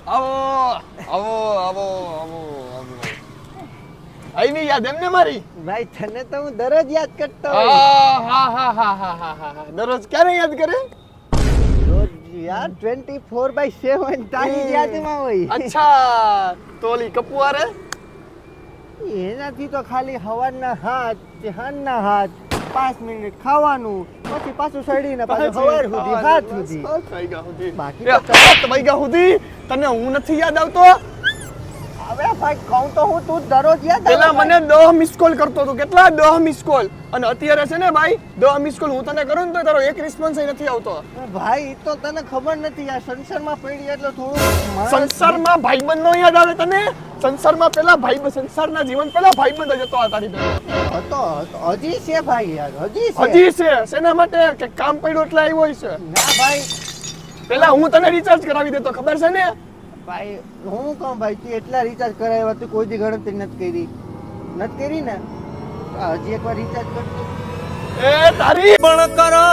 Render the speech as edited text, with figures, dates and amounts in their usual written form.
આવો આવો આવો આવો આવો આઈની યાદ એમને મારી ભાઈ તને તો હું દરરોજ યાદ કરતો હા દરરોજ ક્યારે યાદ કરે રોજ યાર 24/7 તારી યાદમાં હોય અચ્છા તો ઓલી કપુઆરે એનાથી તો ખાલી હવારના હાથ હાથના હાથ 5 મિનિટ ખાવાનું પછી પાછું સડીને પાછું સવાર સુધી હાથ સુધી બાકી તો 7 વાગ્યા સુધી તને હું નથી યાદ આવતો હવે ભાઈ કહું તો હું તું દરરોજ યાદ પેલા મને 10 મિસ કોલ કરતો હતો કેટલા 10 મિસ કોલ અને અત્યારે છે ને ભાઈ 10 મિસ કોલ હું તને કરું ને તો તારો એક રિસ્પોન્સ નથી આવતો ભાઈ ઈ તો તને ખબર નથી આ સંસારમાં પડી એટલે થોડું સંસારમાં ભાઈબંધ નો યાદ આવે તને સંસારમાં પેલા ભાઈબંધ સંસારના જીવન પેલા ભાઈબંધ જ હતો આ તારી હતો હજી છે ભાઈ યાર હજી છે શેના માટે કે કામ પડ્યું એટલે આવ્યો છે ના ભાઈ પેલા હું તને રિચાર્જ કરાવી દેતો ખબર છે ને ભાઈ હું કહું ભાઈ તું એટલા રિચાર્જ કરાવ્યા તું કોઈ દી ગણતરી નથી કરી ને હજી એકવાર રિચાર્જ કરતો એ તારી પણ કરો